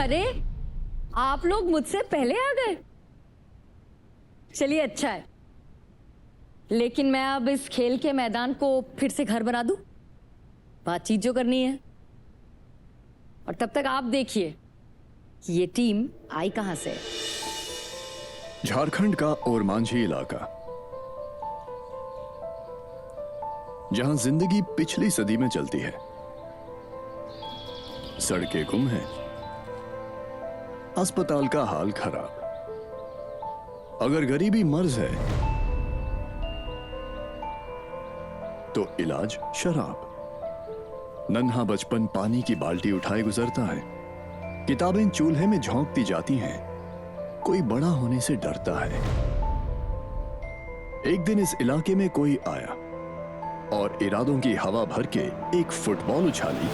अरे आप लोग मुझसे पहले आ गए। चलिए अच्छा है, लेकिन मैं अब इस खेल के मैदान को फिर से घर बना दूं, बातचीत जो करनी है। और तब तक आप देखिए कि ये टीम आई कहां से। झारखंड का ओरमांझी इलाका, जहां जिंदगी पिछली सदी में चलती है। सड़कें गुम हैं, अस्पताल का हाल खराब। अगर गरीबी मर्ज है तो इलाज शराब। नन्हा बचपन पानी की बाल्टी उठाए गुजरता है, किताबें चूल्हे में झोंकती जाती हैं, कोई बड़ा होने से डरता है। एक दिन इस इलाके में कोई आया और इरादों की हवा भर के एक फुटबॉल उछाली।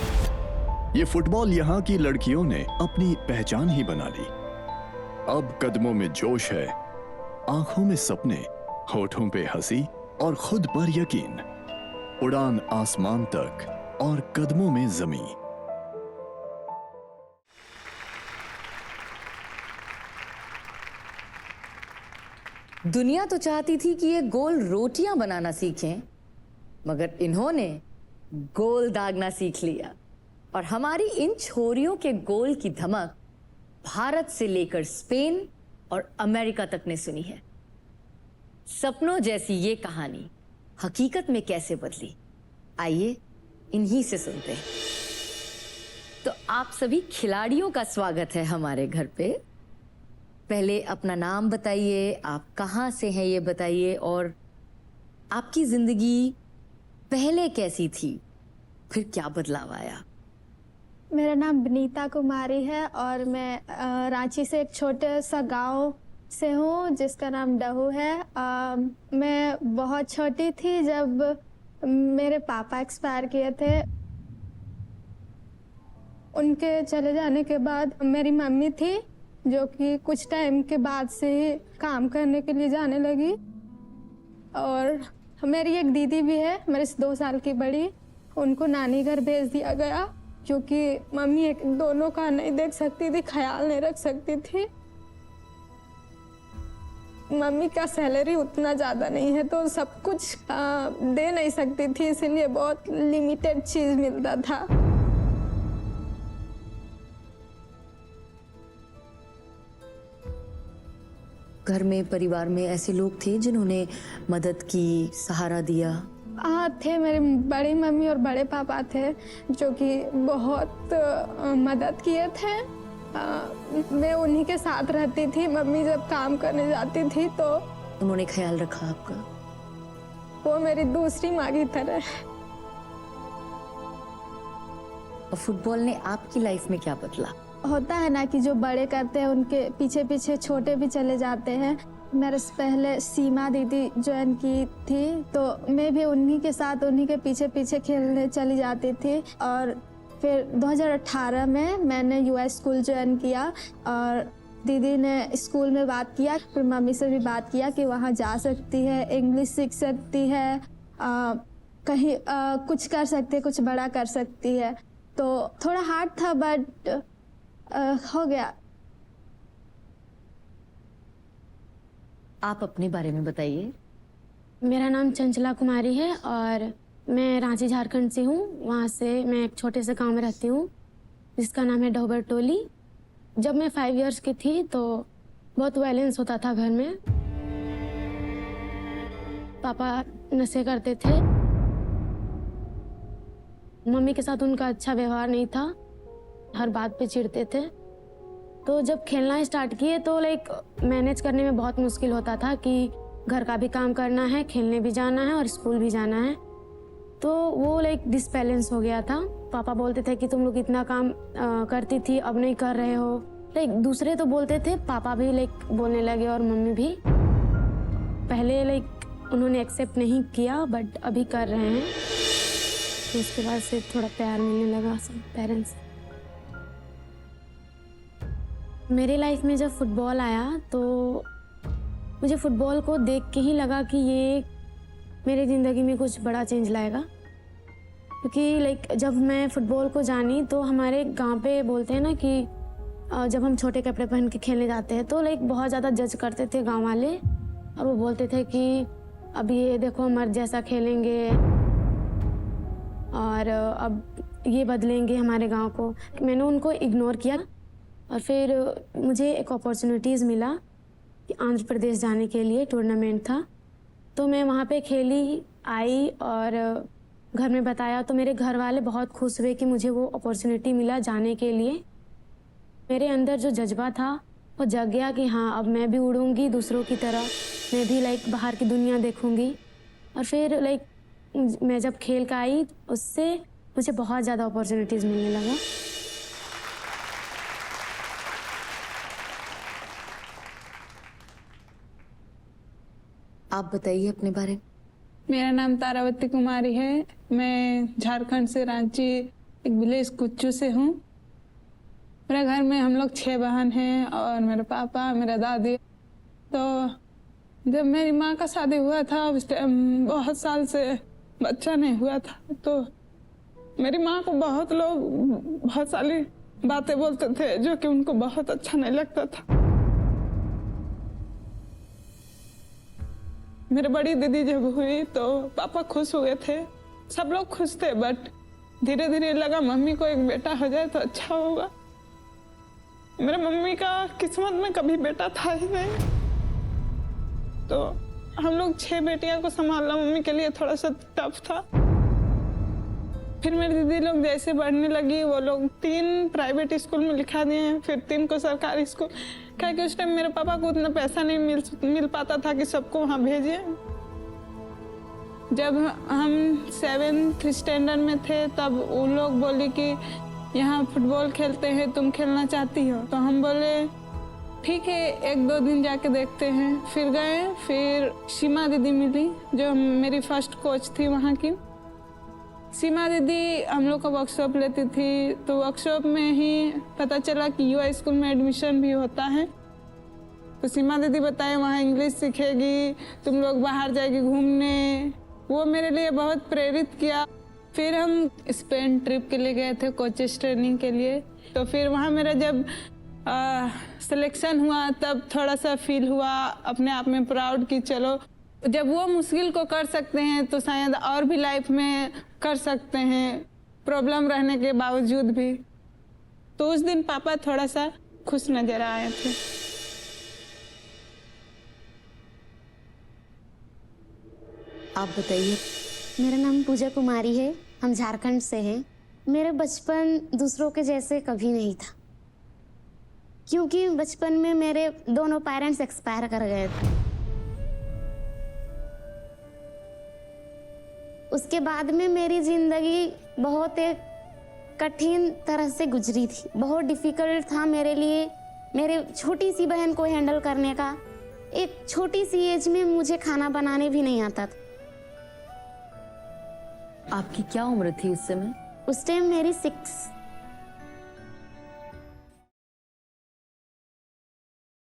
ये फुटबॉल यहां की लड़कियों ने अपनी पहचान ही बना ली। अब कदमों में जोश है, आंखों में सपने, होठों पे हंसी और खुद पर यकीन। उड़ान आसमान तक और कदमों में जमीन। दुनिया तो चाहती थी कि ये गोल रोटियां बनाना सीखें, मगर इन्होंने गोल दागना सीख लिया। और हमारी इन छोरियों के गोल की धमक भारत से लेकर स्पेन और अमेरिका तक ने सुनी है। सपनों जैसी ये कहानी हकीकत में कैसे बदली, आइए इन्हीं से सुनते हैं। तो आप सभी खिलाड़ियों का स्वागत है हमारे घर पे। पहले अपना नाम बताइए, आप कहाँ से हैं ये बताइए, और आपकी जिंदगी पहले कैसी थी, फिर क्या बदलाव आया। मेरा नाम विनीता कुमारी है और मैं रांची से एक छोटे सा गांव से हूँ जिसका नाम डहू है। मैं बहुत छोटी थी जब मेरे पापा एक्सपायर किए थे। उनके चले जाने के बाद मेरी मम्मी थी जो कि कुछ टाइम के बाद से ही काम करने के लिए जाने लगी। और मेरी एक दीदी भी है, मेरे से 2 साल की बड़ी। उनको नानी घर भेज दिया गया क्योंकि मम्मी एक दोनों का नहीं देख सकती थी, ख्याल नहीं रख सकती थी। मम्मी का सैलरी उतना ज़्यादा नहीं है तो सब कुछ दे नहीं सकती थी, इसीलिए बहुत लिमिटेड चीज़ मिलता था। घर में परिवार में ऐसे लोग थे जिन्होंने मदद की, सहारा दिया? हाँ थे, मेरे बड़ी मम्मी और बड़े पापा थे जो कि बहुत मदद किए थे। मैं उन्हीं के साथ रहती थी। मम्मी जब काम करने जाती थी तो उन्होंने ख्याल रखा आपका? वो मेरी दूसरी माँ की तरह। और फुटबॉल ने आपकी लाइफ में क्या बदला? होता है ना कि जो बड़े करते हैं उनके पीछे पीछे छोटे भी चले जाते हैं। मेरे से पहले सीमा दीदी ज्वाइन की थी तो मैं भी उन्हीं के साथ उन्हीं के पीछे पीछे खेलने चली जाती थी। और फिर 2018 में मैंने यूएस स्कूल ज्वाइन किया और दीदी ने स्कूल में बात किया, फिर मम्मी से भी बात किया कि वहाँ जा सकती है, इंग्लिश सीख सकती है, कहीं कुछ कर सकती है, कुछ बड़ा कर सकती है। तो थोड़ा हार्ड था बट हो गया। आप अपने बारे में बताइए। मेरा नाम चंचला कुमारी है और मैं रांची झारखंड से हूँ। वहाँ से मैं एक छोटे से गांव में रहती हूँ जिसका नाम है डोबर टोली। जब मैं 5 इयर्स की थी तो बहुत वायलेंस होता था घर में। पापा नशे करते थे, मम्मी के साथ उनका अच्छा व्यवहार नहीं था, हर बात पे चिढ़ते थे। तो जब खेलना स्टार्ट किए तो मैनेज करने में बहुत मुश्किल होता था कि घर का भी काम करना है, खेलने भी जाना है और स्कूल भी जाना है। तो वो डिसबैलेंस हो गया था। पापा बोलते थे कि तुम लोग इतना काम करती थी, अब नहीं कर रहे हो। दूसरे तो बोलते थे, पापा भी बोलने लगे और मम्मी भी। पहले उन्होंने एक्सेप्ट नहीं किया बट अभी कर रहे हैं। तो उसके बाद से थोड़ा प्यार मिलने लगा सब पेरेंट्स। मेरे लाइफ में जब फुटबॉल आया तो मुझे फुटबॉल को देख के ही लगा कि ये मेरी ज़िंदगी में कुछ बड़ा चेंज लाएगा। क्योंकि जब मैं फुटबॉल को जानी तो हमारे गांव पे बोलते हैं ना कि जब हम छोटे कपड़े पहन के खेलने जाते हैं तो लाइक बहुत ज़्यादा जज करते थे गांव वाले, और वो बोलते थे कि अब ये देखो मर्द जैसा खेलेंगे और अब ये बदलेंगे हमारे गांव को। मैंने उनको इग्नोर किया और फिर मुझे एक अपॉर्चुनिटीज़ मिला कि आंध्र प्रदेश जाने के लिए टूर्नामेंट था, तो मैं वहाँ पे खेली, आई और घर में बताया तो मेरे घर वाले बहुत खुश हुए कि मुझे वो अपॉर्चुनिटी मिला जाने के लिए। मेरे अंदर जो जज्बा था वो जग गया कि हाँ अब मैं भी उड़ूंगी दूसरों की तरह, मैं भी लाइक बाहर की दुनिया देखूंगी। और फिर लाइक मैं जब खेल कर आई उससे मुझे बहुत ज़्यादा अपॉर्चुनिटीज़ मिलने लगा। आप बताइए अपने बारे में। मेरा नाम तारावती कुमारी है। मैं झारखंड से रांची एक विलेज कुच्चू से हूँ। मेरे घर में हम लोग 6 बहन हैं और मेरे पापा, मेरा दादी। तो जब मेरी माँ का शादी हुआ था उस टाइम बहुत साल से बच्चा नहीं हुआ था, तो मेरी माँ को बहुत लोग बहुत सारी बातें बोलते थे जो कि उनको बहुत अच्छा नहीं लगता था। मेरी बड़ी दीदी जब हुई तो पापा खुश हुए थे, सब लोग खुश थे, बट धीरे धीरे लगा मम्मी को एक बेटा हो जाए तो अच्छा होगा। मेरे मम्मी का किस्मत में कभी बेटा था ही नहीं, तो हम लोग 6 बेटियां को संभालना मम्मी के लिए थोड़ा सा टफ था। फिर मेरी दीदी लोग जैसे बढ़ने लगी, वो लोग 3 प्राइवेट स्कूल में लिखा दिए, फिर 3 को सरकारी स्कूल, क्या कि उस टाइम मेरे पापा को उतना पैसा नहीं मिल पाता था कि सबको वहाँ भेजिए। जब हम 7th स्टैंडर्ड में थे तब वो लोग बोले कि यहाँ फुटबॉल खेलते हैं, तुम खेलना चाहती हो? तो हम बोले ठीक है 1-2 दिन जाके देखते हैं। फिर गए, फिर सीमा दीदी मिली जो मेरी फर्स्ट कोच थी वहाँ की। सीमा दीदी हम लोग का वर्कशॉप लेती थी, तो वर्कशॉप में ही पता चला कि युवा स्कूल में एडमिशन भी होता है। तो सीमा दीदी बताए वहाँ इंग्लिश सीखेगी, तुम लोग बाहर जाएगी घूमने। वो मेरे लिए बहुत प्रेरित किया। फिर हम स्पेन ट्रिप के लिए गए थे कोचेस ट्रेनिंग के लिए। तो फिर वहाँ मेरा जब सिलेक्शन हुआ तब थोड़ा सा फील हुआ अपने आप में प्राउड कि चलो जब वो मुश्किल को कर सकते हैं तो शायद और भी लाइफ में कर सकते हैं, प्रॉब्लम रहने के बावजूद भी। तो उस दिन पापा थोड़ा सा खुश नजर आए थे। आप बताइए। मेरा नाम पूजा कुमारी है, हम झारखंड से हैं। मेरा बचपन दूसरों के जैसे कभी नहीं था, क्योंकि बचपन में मेरे दोनों पेरेंट्स एक्सपायर कर गए थे। उसके बाद में मेरी ज़िंदगी बहुत एक कठिन तरह से गुजरी थी। बहुत डिफ़िकल्ट था मेरे लिए, मेरे छोटी सी बहन को हैंडल करने का। एक छोटी सी एज में मुझे खाना बनाने भी नहीं आता था। आपकी क्या उम्र थी उस समय? उस टाइम मेरी 6